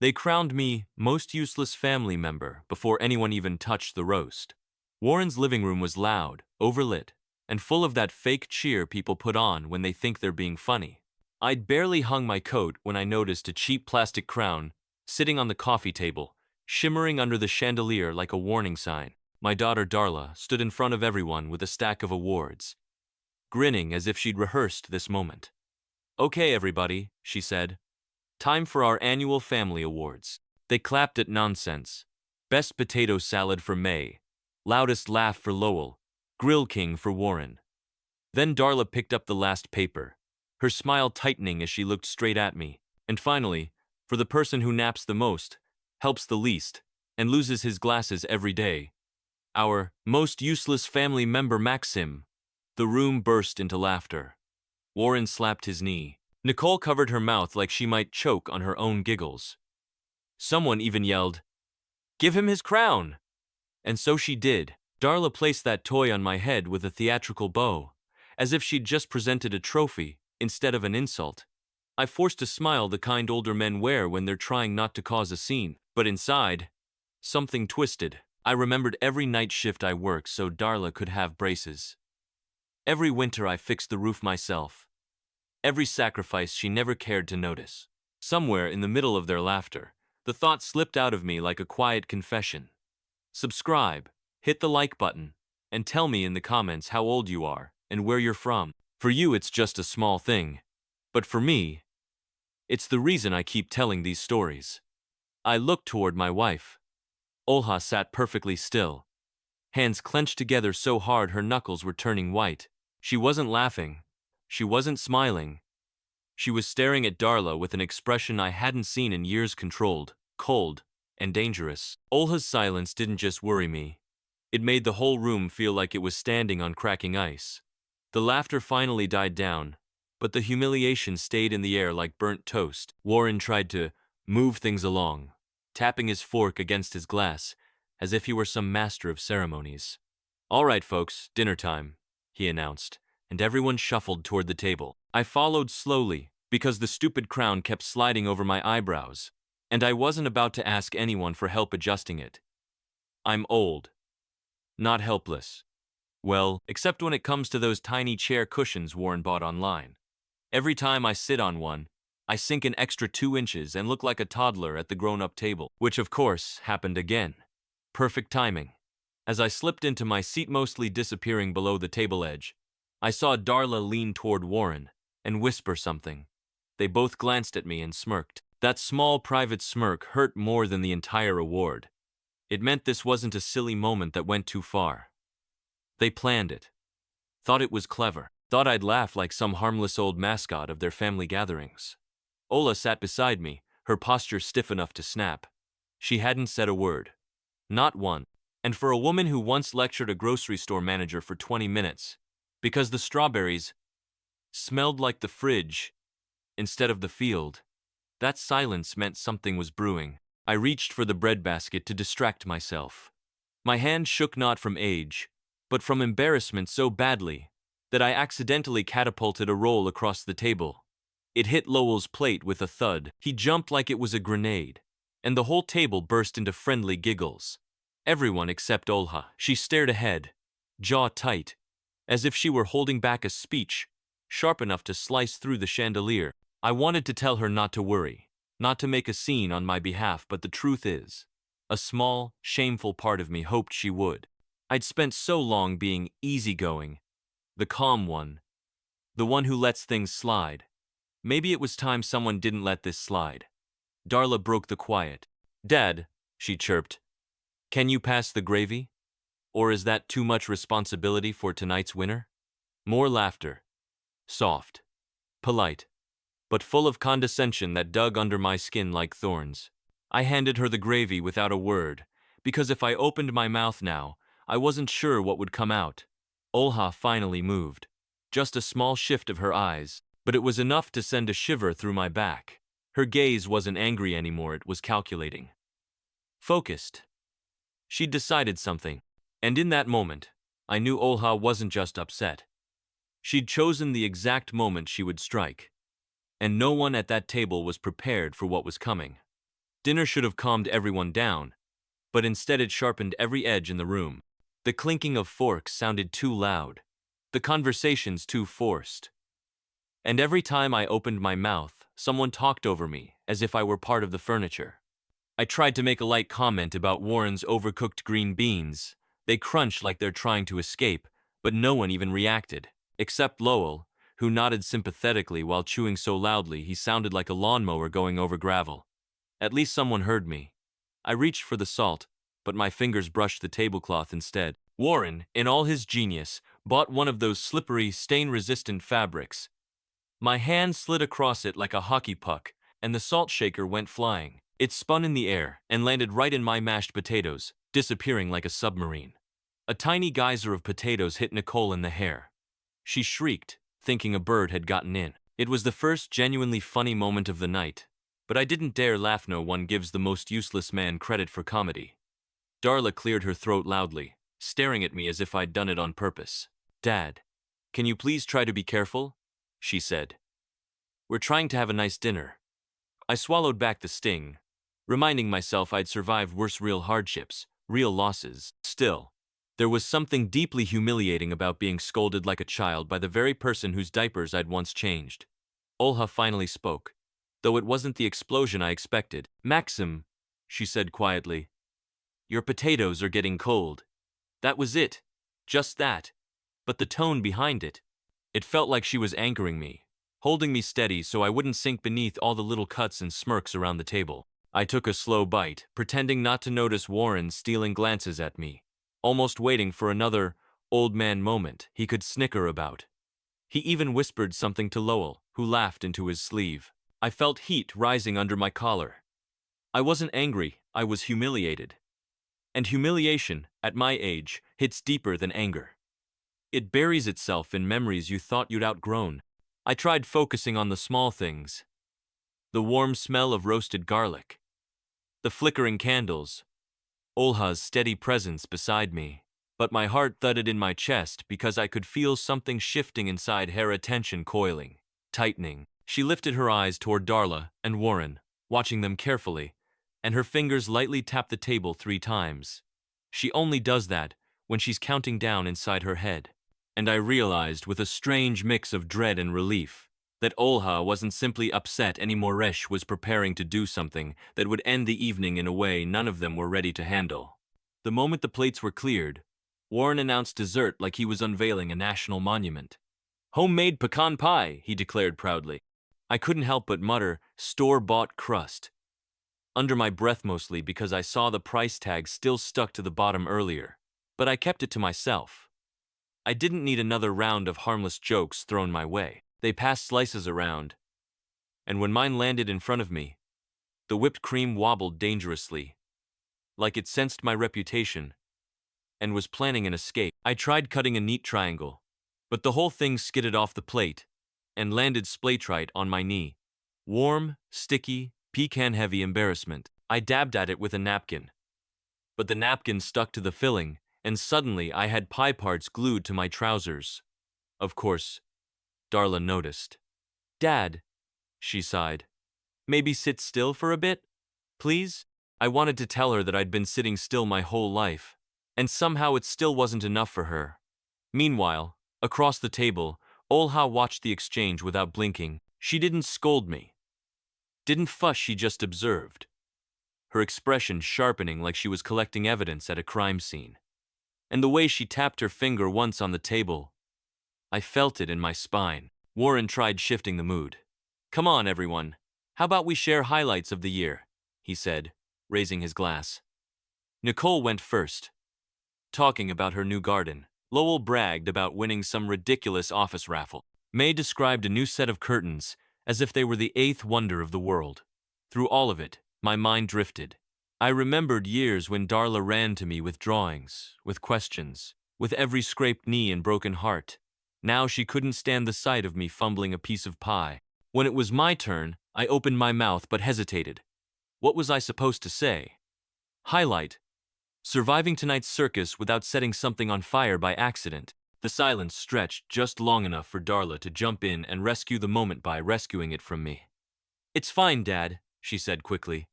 They crowned me most useless family member before anyone even touched the roast. Warren's living room was loud, overlit, and full of that fake cheer people put on when they think they're being funny. I'd barely hung my coat when I noticed a cheap plastic crown sitting on the coffee table, shimmering under the chandelier like a warning sign. My daughter Darla stood in front of everyone with a stack of awards, grinning as if she'd rehearsed this moment. "Okay, everybody," she said. "Time for our annual family awards." They clapped at nonsense. Best potato salad for May, loudest laugh for Lowell, Grill King for Warren. Then Darla picked up the last paper, her smile tightening as she looked straight at me. And finally, for the person who naps the most, helps the least, and loses his glasses every day, our most useless family member Maxim. The room burst into laughter. Warren slapped his knee. Nicole covered her mouth like she might choke on her own giggles. Someone even yelled, "Give him his crown!" And so she did. Darla placed that toy on my head with a theatrical bow, as if she'd just presented a trophy instead of an insult. I forced a smile the kind older men wear when they're trying not to cause a scene. But inside, something twisted. I remembered every night shift I worked so Darla could have braces. Every winter I fixed the roof myself. Every sacrifice she never cared to notice. Somewhere in the middle of their laughter, the thought slipped out of me like a quiet confession. Subscribe, hit the like button, and tell me in the comments how old you are and where you're from. For you, it's just a small thing. But for me, it's the reason I keep telling these stories. I looked toward my wife. Olha sat perfectly still, hands clenched together so hard her knuckles were turning white. She wasn't laughing. She wasn't smiling. She was staring at Darla with an expression I hadn't seen in years, controlled, cold, and dangerous. Olha's silence didn't just worry me. It made the whole room feel like it was standing on cracking ice. The laughter finally died down, but the humiliation stayed in the air like burnt toast. Warren tried to move things along, tapping his fork against his glass, as if he were some master of ceremonies. "All right, folks, dinner time," he announced, and everyone shuffled toward the table. I followed slowly, because the stupid crown kept sliding over my eyebrows, and I wasn't about to ask anyone for help adjusting it. I'm old, not helpless. Well, except when it comes to those tiny chair cushions Warren bought online. Every time I sit on one, I sink an extra 2 inches and look like a toddler at the grown-up table, which of course happened again. Perfect timing. As I slipped into my seat, mostly disappearing below the table edge, I saw Darla lean toward Warren and whisper something. They both glanced at me and smirked. That small private smirk hurt more than the entire award. It meant this wasn't a silly moment that went too far. They planned it. Thought it was clever. Thought I'd laugh like some harmless old mascot of their family gatherings. Ola sat beside me, her posture stiff enough to snap. She hadn't said a word. Not one. And for a woman who once lectured a grocery store manager for 20 minutes, because the strawberries smelled like the fridge instead of the field, that silence meant something was brewing. I reached for the breadbasket to distract myself. My hand shook not from age, but from embarrassment so badly that I accidentally catapulted a roll across the table. It hit Lowell's plate with a thud. He jumped like it was a grenade, and the whole table burst into friendly giggles. Everyone except Olha. She stared ahead, jaw tight, as if she were holding back a speech sharp enough to slice through the chandelier. I wanted to tell her not to worry, not to make a scene on my behalf, but the truth is, a small, shameful part of me hoped she would. I'd spent so long being easygoing, the calm one, the one who lets things slide. Maybe it was time someone didn't let this slide. Darla broke the quiet. "Dad," she chirped, "can you pass the gravy? Or is that too much responsibility for tonight's winner?" More laughter. Soft, polite, but full of condescension that dug under my skin like thorns. I handed her the gravy without a word, because if I opened my mouth now, I wasn't sure what would come out. Olha finally moved. Just a small shift of her eyes, but it was enough to send a shiver through my back. Her gaze wasn't angry anymore, it was calculating. Focused. She'd decided something, and in that moment, I knew Olha wasn't just upset. She'd chosen the exact moment she would strike, and no one at that table was prepared for what was coming. Dinner should have calmed everyone down, but instead it sharpened every edge in the room. The clinking of forks sounded too loud, the conversations too forced. And every time I opened my mouth, someone talked over me, as if I were part of the furniture. I tried to make a light comment about Warren's overcooked green beans. They crunched like they're trying to escape, but no one even reacted, except Lowell, who nodded sympathetically while chewing so loudly he sounded like a lawnmower going over gravel. At least someone heard me. I reached for the salt, but my fingers brushed the tablecloth instead. Warren, in all his genius, bought one of those slippery, stain-resistant fabrics. My hand slid across it like a hockey puck, and the salt shaker went flying. It spun in the air and landed right in my mashed potatoes, disappearing like a submarine. A tiny geyser of potatoes hit Nicole in the hair. She shrieked, thinking a bird had gotten in. It was the first genuinely funny moment of the night, but I didn't dare laugh. No one gives the most useless man credit for comedy. Darla cleared her throat loudly, staring at me as if I'd done it on purpose. "Dad, can you please try to be careful?" she said. "We're trying to have a nice dinner." I swallowed back the sting, reminding myself I'd survived worse real hardships, real losses. Still, there was something deeply humiliating about being scolded like a child by the very person whose diapers I'd once changed. Olha finally spoke, though it wasn't the explosion I expected. "Maxim," she said quietly, "your potatoes are getting cold." That was it. Just that. But the tone behind it. It felt like she was anchoring me, holding me steady so I wouldn't sink beneath all the little cuts and smirks around the table. I took a slow bite, pretending not to notice Warren stealing glances at me, almost waiting for another old man moment he could snicker about. He even whispered something to Lowell, who laughed into his sleeve. I felt heat rising under my collar. I wasn't angry, I was humiliated. And humiliation, at my age, hits deeper than anger. It buries itself in memories you thought you'd outgrown. I tried focusing on the small things. The warm smell of roasted garlic. The flickering candles. Olha's steady presence beside me. But my heart thudded in my chest because I could feel something shifting inside her, attention coiling, tightening. She lifted her eyes toward Darla and Warren, watching them carefully, and her fingers lightly tapped the table 3 times. She only does that when she's counting down inside her head. And I realized with a strange mix of dread and relief that Olha wasn't simply upset anymore. Resh was preparing to do something that would end the evening in a way none of them were ready to handle. The moment the plates were cleared, Warren announced dessert like he was unveiling a national monument. "Homemade pecan pie," he declared proudly. I couldn't help but mutter, "store-bought crust," under my breath, mostly because I saw the price tag still stuck to the bottom earlier. But I kept it to myself. I didn't need another round of harmless jokes thrown my way. They passed slices around, and when mine landed in front of me, the whipped cream wobbled dangerously, like it sensed my reputation and was planning an escape. I tried cutting a neat triangle, but the whole thing skidded off the plate and landed splatrite on my knee. Warm, sticky, pecan-heavy embarrassment. I dabbed at it with a napkin, but the napkin stuck to the filling, and suddenly I had pie parts glued to my trousers. Of course, Darla noticed. "Dad," she sighed, "maybe sit still for a bit, please?" I wanted to tell her that I'd been sitting still my whole life, and somehow it still wasn't enough for her. Meanwhile, across the table, Olha watched the exchange without blinking. She didn't scold me, didn't fuss, she just observed, her expression sharpening like she was collecting evidence at a crime scene. And the way she tapped her finger once on the table, I felt it in my spine. Warren tried shifting the mood. "Come on, everyone. How about we share highlights of the year?" he said, raising his glass. Nicole went first, talking about her new garden. Lowell bragged about winning some ridiculous office raffle. May described a new set of curtains as if they were the 8th wonder of the world. Through all of it, my mind drifted. I remembered years when Darla ran to me with drawings, with questions, with every scraped knee and broken heart. Now she couldn't stand the sight of me fumbling a piece of pie. When it was my turn, I opened my mouth but hesitated. What was I supposed to say? Highlight: surviving tonight's circus without setting something on fire by accident. The silence stretched just long enough for Darla to jump in and rescue the moment by rescuing it from me. "It's fine, Dad," she said quickly.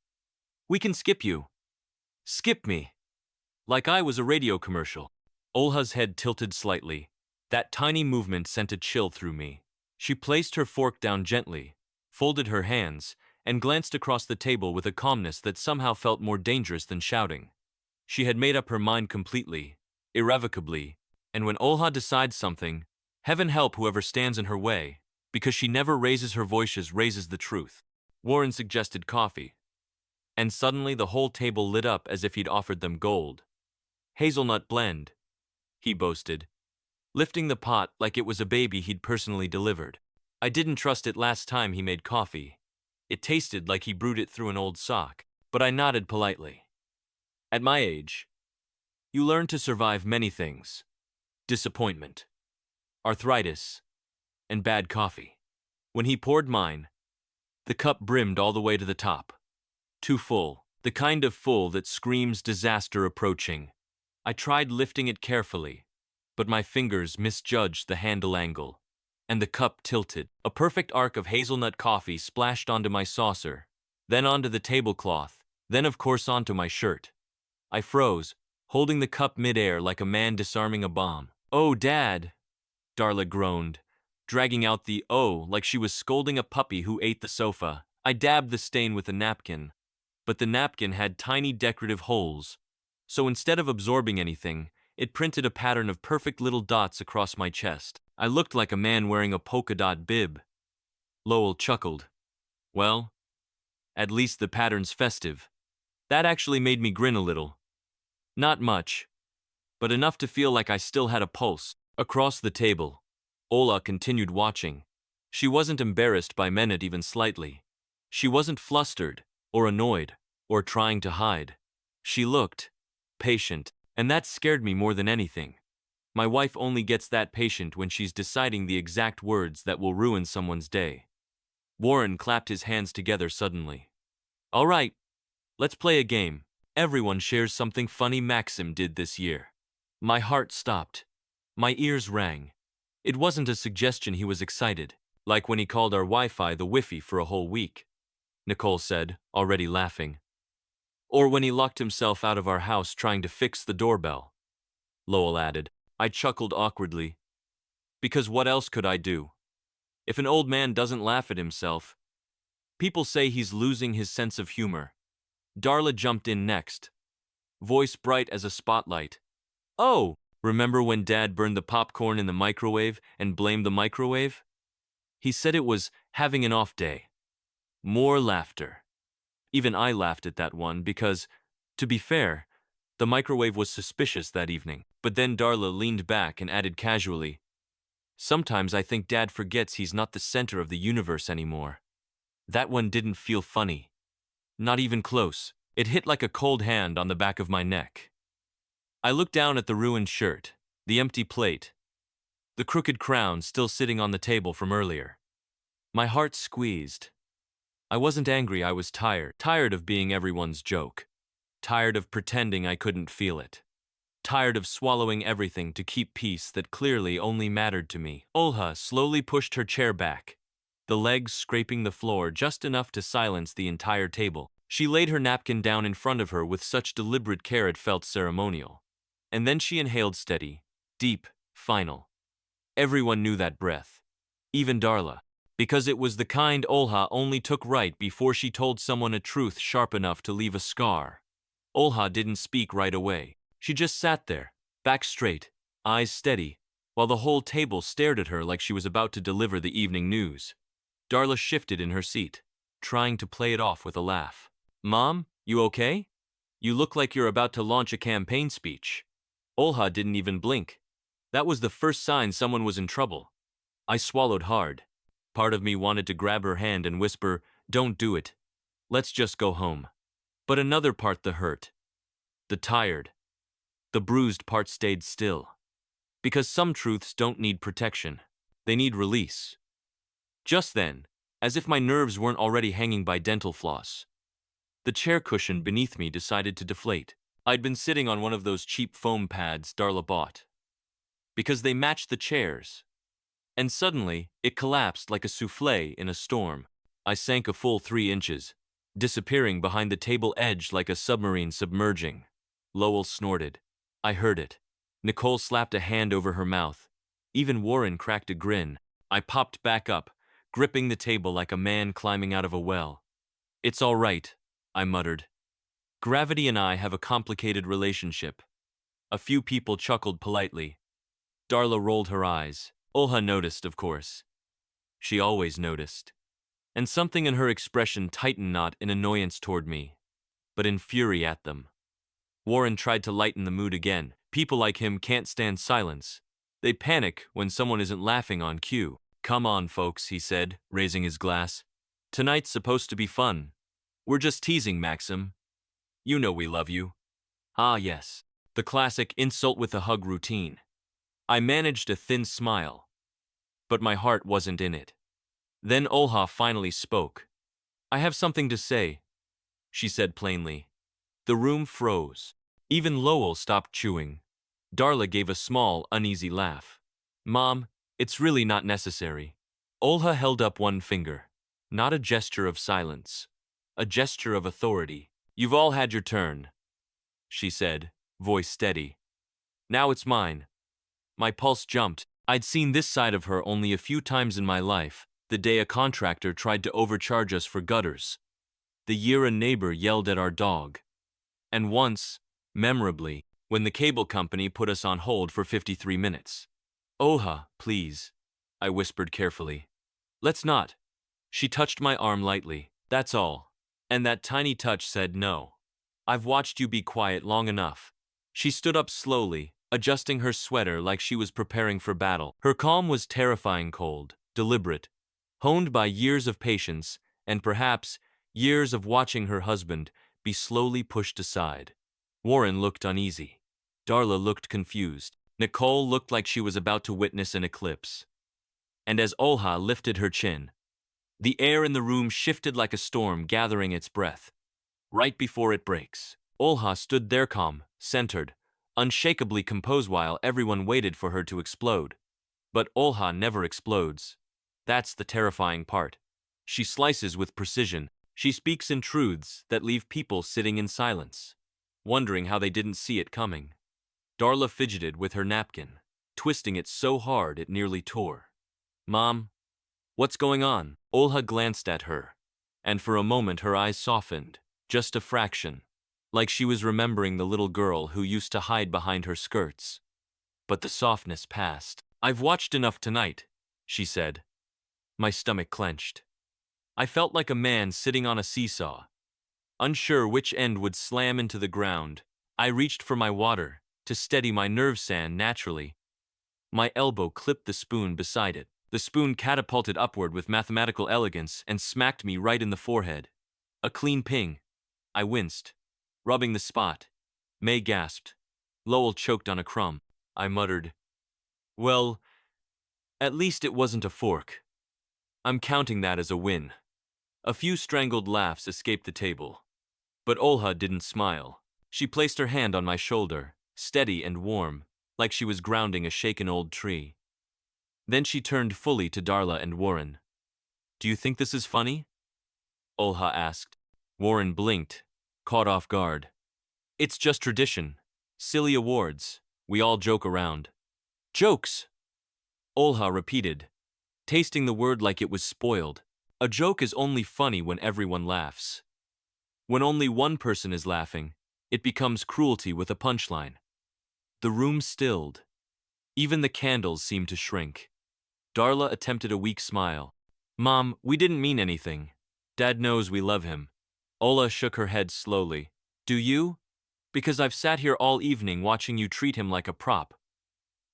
We can skip you. Skip me. Like I was a radio commercial. Olha's head tilted slightly. That tiny movement sent a chill through me. She placed her fork down gently, folded her hands, and glanced across the table with a calmness that somehow felt more dangerous than shouting. She had made up her mind completely, irrevocably, and when Olha decides something, heaven help whoever stands in her way, because she never raises her voices, raises the truth. Warren suggested coffee, and suddenly the whole table lit up as if he'd offered them gold. Hazelnut blend, he boasted, lifting the pot like it was a baby he'd personally delivered. I didn't trust it last time he made coffee. It tasted like he brewed it through an old sock, but I nodded politely. At my age, you learn to survive many things: disappointment, arthritis, and bad coffee. When he poured mine, the cup brimmed all the way to the top. Too full, the kind of full that screams disaster approaching. I tried lifting it carefully, but my fingers misjudged the handle angle, and the cup tilted. A perfect arc of hazelnut coffee splashed onto my saucer, then onto the tablecloth, then of course onto my shirt. I froze, holding the cup midair like a man disarming a bomb. "Oh, Dad," Darla groaned, dragging out the "oh" like she was scolding a puppy who ate the sofa. I dabbed the stain with a napkin, but the napkin had tiny decorative holes, so instead of absorbing anything, it printed a pattern of perfect little dots across my chest. I looked like a man wearing a polka dot bib. Lowell chuckled. Well, at least the pattern's festive. That actually made me grin a little. Not much, but enough to feel like I still had a pulse. Across the table, Ola continued watching. She wasn't embarrassed by Menet even slightly. She wasn't flustered, or annoyed, or trying to hide. She looked patient, and that scared me more than anything. My wife only gets that patient when she's deciding the exact words that will ruin someone's day. Warren clapped his hands together suddenly. All right, let's play a game. Everyone shares something funny Maxim did this year. My heart stopped. My ears rang. It wasn't a suggestion he was excited, like when he called our Wi-Fi the Wi-Fi for a whole week, Nicole said, already laughing. Or when he locked himself out of our house trying to fix the doorbell, Lowell added. I chuckled awkwardly. Because what else could I do? If an old man doesn't laugh at himself, people say he's losing his sense of humor. Darla jumped in next, voice bright as a spotlight. Oh, remember when Dad burned the popcorn in the microwave and blamed the microwave? He said it was having an off day. More laughter. Even I laughed at that one because, to be fair, the microwave was suspicious that evening. But then Darla leaned back and added casually, sometimes I think Dad forgets he's not the center of the universe anymore. That one didn't feel funny. Not even close. It hit like a cold hand on the back of my neck. I looked down at the ruined shirt, the empty plate, the crooked crown still sitting on the table from earlier. My heart squeezed. I wasn't angry, I was tired. Tired of being everyone's joke. Tired of pretending I couldn't feel it. Tired of swallowing everything to keep peace that clearly only mattered to me. Olha slowly pushed her chair back, the legs scraping the floor just enough to silence the entire table. She laid her napkin down in front of her with such deliberate care it felt ceremonial. And then she inhaled steady, deep, final. Everyone knew that breath. Even Darla. Because it was the kind Olha only took right before she told someone a truth sharp enough to leave a scar. Olha didn't speak right away. She just sat there, back straight, eyes steady, while the whole table stared at her like she was about to deliver the evening news. Darla shifted in her seat, trying to play it off with a laugh. Mom, you okay? You look like you're about to launch a campaign speech. Olha didn't even blink. That was the first sign someone was in trouble. I swallowed hard. Part of me wanted to grab her hand and whisper, don't do it. Let's just go home. But another part, the hurt, the tired, the bruised part stayed still. Because some truths don't need protection. They need release. Just then, as if my nerves weren't already hanging by dental floss, the chair cushion beneath me decided to deflate. I'd been sitting on one of those cheap foam pads Darla bought, because they matched the chairs. And suddenly, it collapsed like a souffle in a storm. I sank a full 3 inches. disappearing behind the table edge like a submarine submerging. Lowell snorted. I heard it. Nicole slapped a hand over her mouth. Even Warren cracked a grin. I popped back up, gripping the table like a man climbing out of a well. It's all right, I muttered. Gravity and I have a complicated relationship. A few people chuckled politely. Darla rolled her eyes. Olha noticed, of course. She always noticed. And something in her expression tightened not in annoyance toward me, but in fury at them. Warren tried to lighten the mood again. People like him can't stand silence. They panic when someone isn't laughing on cue. Come on, folks, he said, raising his glass. Tonight's supposed to be fun. We're just teasing, Maxim. You know we love you. Ah, yes. The classic insult with a hug routine. I managed a thin smile, but my heart wasn't in it. Then Olha finally spoke. I have something to say, she said plainly. The room froze. Even Lowell stopped chewing. Darla gave a small, uneasy laugh. Mom, it's really not necessary. Olha held up one finger. Not a gesture of silence. A gesture of authority. You've all had your turn, she said, voice steady. Now it's mine. My pulse jumped. I'd seen this side of her only a few times in my life. The day a contractor tried to overcharge us for gutters. The year a neighbor yelled at our dog. And once, memorably, when the cable company put us on hold for 53 minutes. Olha, please, I whispered carefully. Let's not. She touched my arm lightly. That's all. And that tiny touch said no. I've watched you be quiet long enough. She stood up slowly, adjusting her sweater like she was preparing for battle. Her calm was terrifying cold, deliberate, honed by years of patience and perhaps years of watching her husband be slowly pushed aside. Warren looked uneasy. Darla looked confused. Nicole looked like she was about to witness an eclipse. And as Olha lifted her chin, the air in the room shifted like a storm gathering its breath. Right before it breaks, Olha stood there calm, centered, unshakably composed while everyone waited for her to explode. But Olha never explodes. That's the terrifying part. She slices with precision. She speaks in truths that leave people sitting in silence, wondering how they didn't see it coming. Darla fidgeted with her napkin, twisting it so hard it nearly tore. Mom, what's going on? Olha glanced at her, and for a moment her eyes softened, just a fraction, like she was remembering the little girl who used to hide behind her skirts. But the softness passed. I've watched enough tonight, she said. My stomach clenched. I felt like a man sitting on a seesaw, unsure which end would slam into the ground. I reached for my water to steady my nerve sand naturally. My elbow clipped the spoon beside it. The spoon catapulted upward with mathematical elegance and smacked me right in the forehead. A clean ping. I winced, rubbing the spot. May gasped. Lowell choked on a crumb. I muttered, well, at least it wasn't a fork. I'm counting that as a win. A few strangled laughs escaped the table. But Olha didn't smile. She placed her hand on my shoulder, steady and warm, like she was grounding a shaken old tree. Then she turned fully to Darla and Warren. Do you think this is funny? Olha asked. Warren blinked, caught off guard. It's just tradition. Silly awards. We all joke around. Jokes! Olha repeated, tasting the word like it was spoiled. A joke is only funny when everyone laughs. When only one person is laughing, it becomes cruelty with a punchline. The room stilled. Even the candles seemed to shrink. Darla attempted a weak smile. Mom, we didn't mean anything. Dad knows we love him. Ola shook her head slowly. Do you? Because I've sat here all evening watching you treat him like a prop.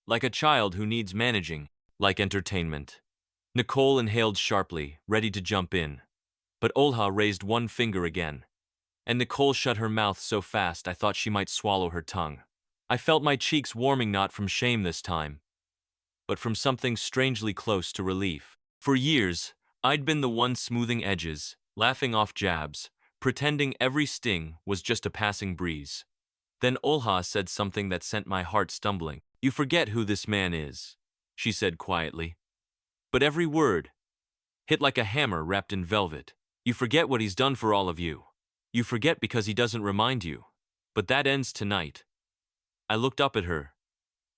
Like a child who needs managing. Like entertainment. Nicole inhaled sharply, ready to jump in. But Olha raised one finger again. And Nicole shut her mouth so fast I thought she might swallow her tongue. I felt my cheeks warming not from shame this time, but from something strangely close to relief. For years, I'd been the one smoothing edges, laughing off jabs, pretending every sting was just a passing breeze. Then Olha said something that sent my heart stumbling. You forget who this man is, she said quietly. But every word hit like a hammer wrapped in velvet. You forget what he's done for all of you. You forget because he doesn't remind you. But that ends tonight. I looked up at her,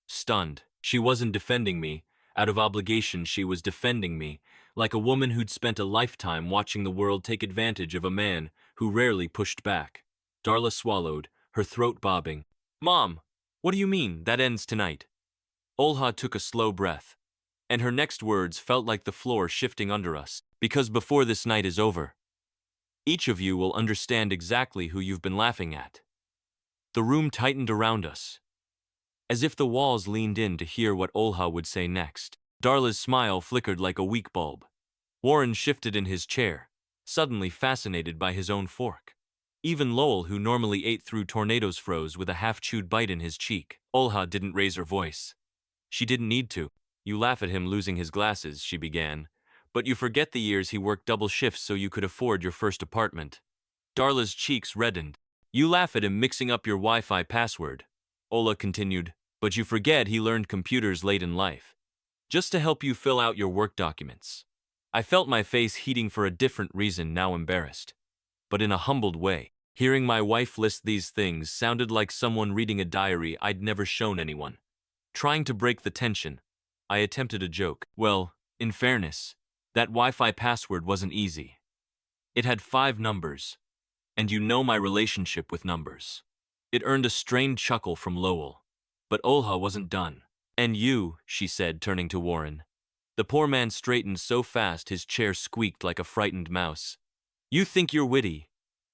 stunned. She wasn't defending me. Out of obligation, she was defending me, like a woman who'd spent a lifetime watching the world take advantage of a man who rarely pushed back. Darla swallowed, her throat bobbing. Mom, what do you mean, that ends tonight? Olha took a slow breath, and her next words felt like the floor shifting under us. Because before this night is over, each of you will understand exactly who you've been laughing at. The room tightened around us, as if the walls leaned in to hear what Olha would say next. Darla's smile flickered like a weak bulb. Warren shifted in his chair, suddenly fascinated by his own fork. Even Lowell, who normally ate through tornadoes, froze with a half-chewed bite in his cheek. Olha didn't raise her voice. She didn't need to. You laugh at him losing his glasses, she began, but you forget the years he worked double shifts so you could afford your first apartment. Darla's cheeks reddened. You laugh at him mixing up your Wi-Fi password, Ola continued, but you forget he learned computers late in life, just to help you fill out your work documents. I felt my face heating for a different reason, now embarrassed, but in a humbled way. Hearing my wife list these things sounded like someone reading a diary I'd never shown anyone. Trying to break the tension, I attempted a joke. Well, in fairness, that Wi-Fi password wasn't easy. It had 5 numbers, and you know my relationship with numbers. It earned a strained chuckle from Lowell, but Olha wasn't done. And you, she said, turning to Warren. The poor man straightened so fast his chair squeaked like a frightened mouse. You think you're witty.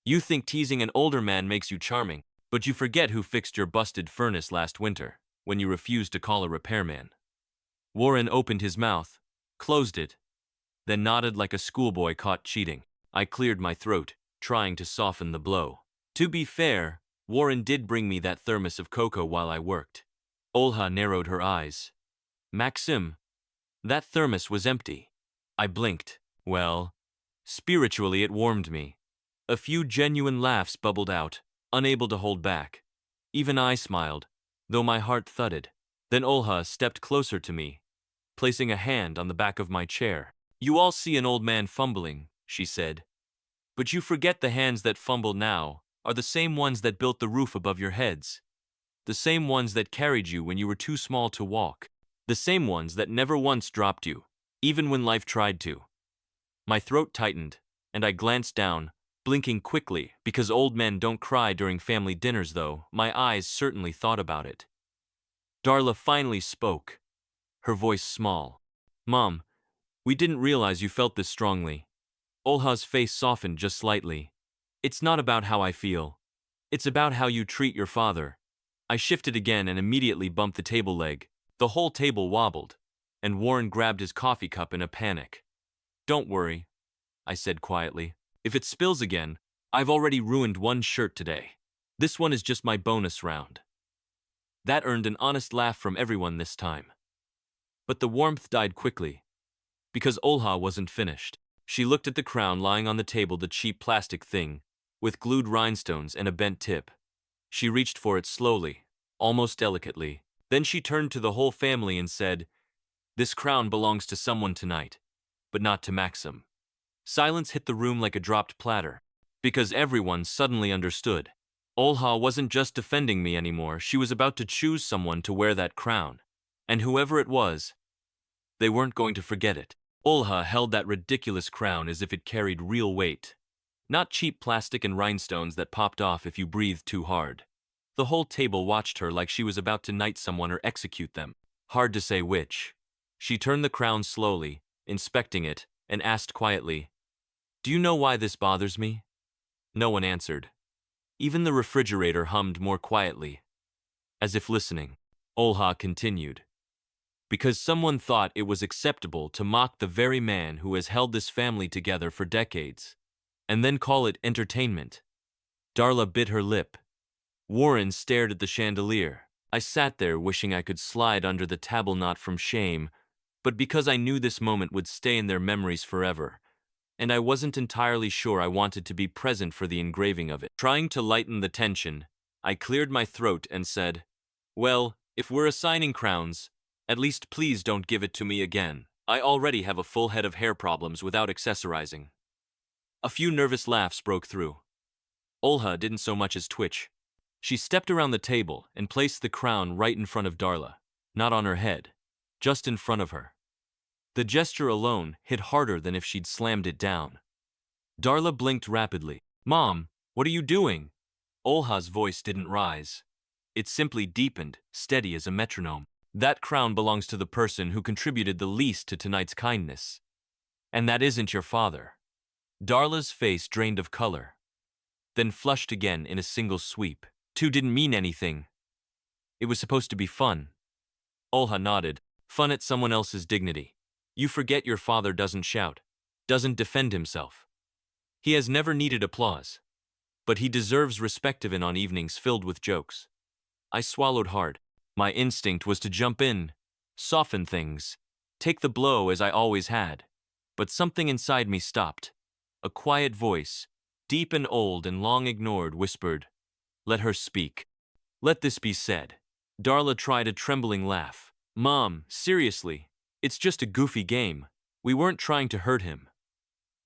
You think teasing an older man makes you charming, but you forget who fixed your busted furnace last winter, when you refused to call a repairman. Warren opened his mouth, closed it, then nodded like a schoolboy caught cheating. I cleared my throat, trying to soften the blow. To be fair, Warren did bring me that thermos of cocoa while I worked. Olha narrowed her eyes. Maxim, that thermos was empty. I blinked. Well, spiritually it warmed me. A few genuine laughs bubbled out, unable to hold back. Even I smiled, though my heart thudded. Then Olha stepped closer to me, placing a hand on the back of my chair. You all see an old man fumbling, she said. But you forget the hands that fumble now are the same ones that built the roof above your heads. The same ones that carried you when you were too small to walk. The same ones that never once dropped you, even when life tried to. My throat tightened, and I glanced down, blinking quickly, because old men don't cry during family dinners, though my eyes certainly thought about it. Darla finally spoke, her voice small. Mom, we didn't realize you felt this strongly. Olha's face softened just slightly. It's not about how I feel. It's about how you treat your father. I shifted again and immediately bumped the table leg. The whole table wobbled, and Warren grabbed his coffee cup in a panic. Don't worry, I said quietly. If it spills again, I've already ruined one shirt today. This one is just my bonus round. That earned an honest laugh from everyone this time. But the warmth died quickly, because Olha wasn't finished. She looked at the crown lying on the table, the cheap plastic thing, with glued rhinestones and a bent tip. She reached for it slowly, almost delicately. Then she turned to the whole family and said, This crown belongs to someone tonight, but not to Maxim. Silence hit the room like a dropped platter, because everyone suddenly understood. Olha wasn't just defending me anymore, she was about to choose someone to wear that crown. And whoever it was, they weren't going to forget it. Olha held that ridiculous crown as if it carried real weight. Not cheap plastic and rhinestones that popped off if you breathed too hard. The whole table watched her like she was about to knight someone or execute them. Hard to say which. She turned the crown slowly, inspecting it, and asked quietly, Do you know why this bothers me? No one answered. Even the refrigerator hummed more quietly, as if listening. Olha continued. Because someone thought it was acceptable to mock the very man who has held this family together for decades, and then call it entertainment. Darla bit her lip. Warren stared at the chandelier. I sat there wishing I could slide under the table knot from shame, but because I knew this moment would stay in their memories forever, and I wasn't entirely sure I wanted to be present for the engraving of it. Trying to lighten the tension, I cleared my throat and said, Well, if we're assigning crowns, at least please don't give it to me again. I already have a full head of hair problems without accessorizing. A few nervous laughs broke through. Olha didn't so much as twitch. She stepped around the table and placed the crown right in front of Darla, not on her head, just in front of her. The gesture alone hit harder than if she'd slammed it down. Darla blinked rapidly. "Mom, what are you doing?" Olha's voice didn't rise. It simply deepened, steady as a metronome. "That crown belongs to the person who contributed the least to tonight's kindness. And that isn't your father." Darla's face drained of color, then flushed again in a single sweep. "Two didn't mean anything. It was supposed to be fun." Olha nodded. "Fun at someone else's dignity. You forget your father doesn't shout, doesn't defend himself. He has never needed applause. But he deserves respect even on evenings filled with jokes." I swallowed hard. My instinct was to jump in, soften things, take the blow as I always had. But something inside me stopped. A quiet voice, deep and old and long ignored, whispered, "Let her speak. Let this be said." Darla tried a trembling laugh. "Mom, seriously, it's just a goofy game. We weren't trying to hurt him."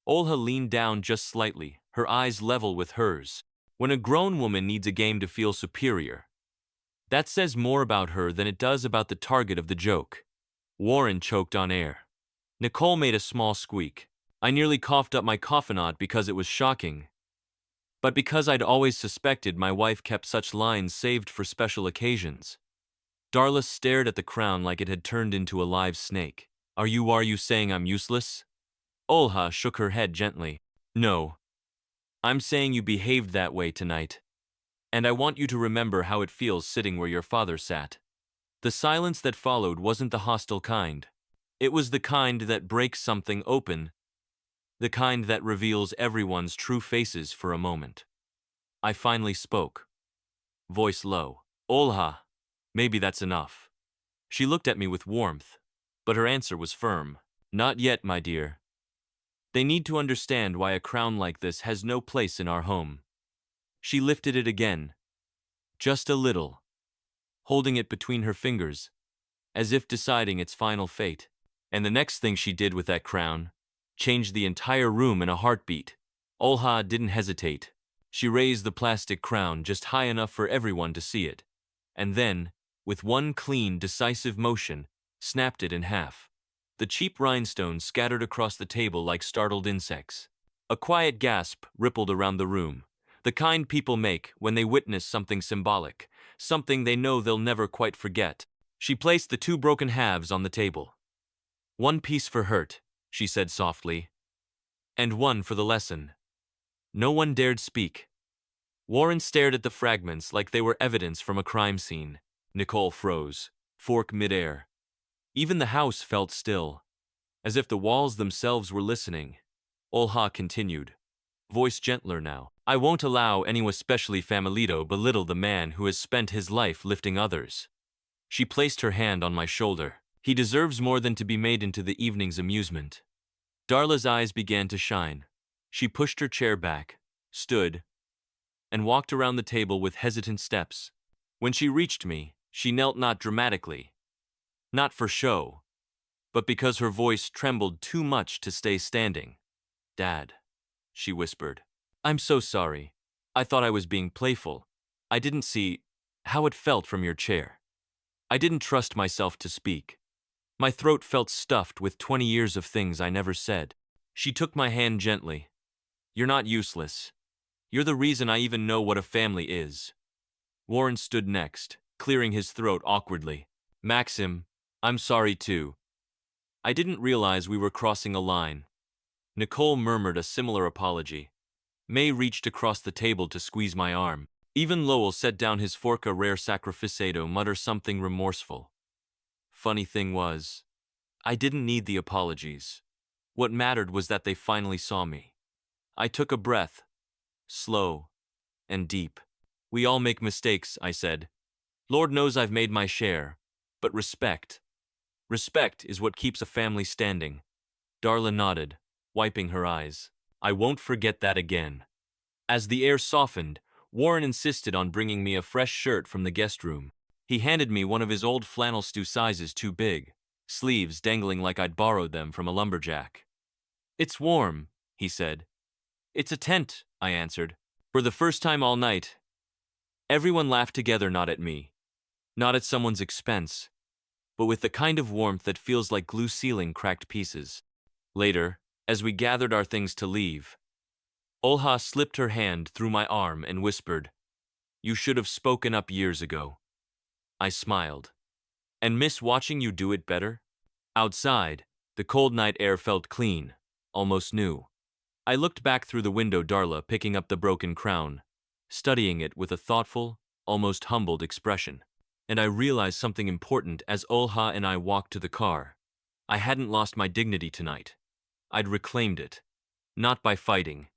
Olha leaned down just slightly, her eyes level with hers. When a grown woman needs a game to feel superior, that says more about her than it does about the target of the joke. Warren choked on air. Nicole made a small squeak. I nearly coughed up my cough not because it was shocking, but because I'd always suspected my wife kept such lines saved for special occasions. Darla stared at the crown like it had turned into a live snake. Are you saying I'm useless?" Olha shook her head gently. "No. I'm saying you behaved that way tonight. And I want you to remember how it feels sitting where your father sat." The silence that followed wasn't the hostile kind. It was the kind that breaks something open, the kind that reveals everyone's true faces for a moment. I finally spoke, voice low. "Olha, maybe that's enough." She looked at me with warmth, but her answer was firm. "Not yet, my dear. They need to understand why a crown like this has no place in our home." She lifted it again, just a little, holding it between her fingers, as if deciding its final fate. And the next thing she did with that crown changed the entire room in a heartbeat. Olha didn't hesitate. She raised the plastic crown just high enough for everyone to see it, and then, with one clean, decisive motion, snapped it in half. The cheap rhinestones scattered across the table like startled insects. A quiet gasp rippled around the room, the kind people make when they witness something symbolic, something they know they'll never quite forget. She placed the two broken halves on the table. "One piece for hurt," she said softly, "and one for the lesson." No one dared speak. Warren stared at the fragments like they were evidence from a crime scene. Nicole froze, fork midair. Even the house felt still, as if the walls themselves were listening. Olha continued, voice gentler now. "I won't allow anyone, especially Familito, belittle the man who has spent his life lifting others." She placed her hand on my shoulder. "He deserves more than to be made into the evening's amusement." Darla's eyes began to shine. She pushed her chair back, stood, and walked around the table with hesitant steps. When she reached me, she knelt not dramatically, not for show, but because her voice trembled too much to stay standing. "Dad," she whispered, "I'm so sorry. I thought I was being playful. I didn't see how it felt from your chair. I didn't trust myself to speak. My throat felt stuffed with 20 years of things I never said." She took my hand gently. "You're not useless. You're the reason I even know what a family is." Warren stood next, clearing his throat awkwardly. "Maxim, I'm sorry too. I didn't realize we were crossing a line." Nicole murmured a similar apology. May reached across the table to squeeze my arm. Even Lowell set down his fork, a rare sacrificio, mutter something remorseful. Funny thing was, I didn't need the apologies. What mattered was that they finally saw me. I took a breath, slow and deep. "We all make mistakes," I said. "Lord knows I've made my share. But respect is what keeps a family standing." Darla nodded, wiping her eyes. "I won't forget that again." As the air softened, Warren insisted on bringing me a fresh shirt from the guest room. He handed me one of his old flannel stew sizes too big, sleeves dangling like I'd borrowed them from a lumberjack. "It's warm," he said. It's a tent, I answered. For the first time all night, everyone laughed together, not at me, not at someone's expense, but with the kind of warmth that feels like glue sealing cracked pieces. Later, as we gathered our things to leave, Olha slipped her hand through my arm and whispered, "You should have spoken up years ago." I smiled. "And miss watching you do it better?" Outside, the cold night air felt clean, almost new. I looked back through the window, Darla picking up the broken crown, studying it with a thoughtful, almost humbled expression. And I realized something important as Olha and I walked to the car. I hadn't lost my dignity tonight. I'd reclaimed it. Not by fighting,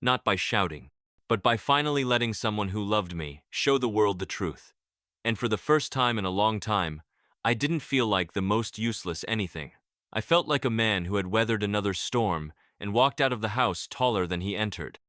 not by shouting, but by finally letting someone who loved me show the world the truth. And for the first time in a long time, I didn't feel like the most useless anything. I felt like a man who had weathered another storm and walked out of the house taller than he entered.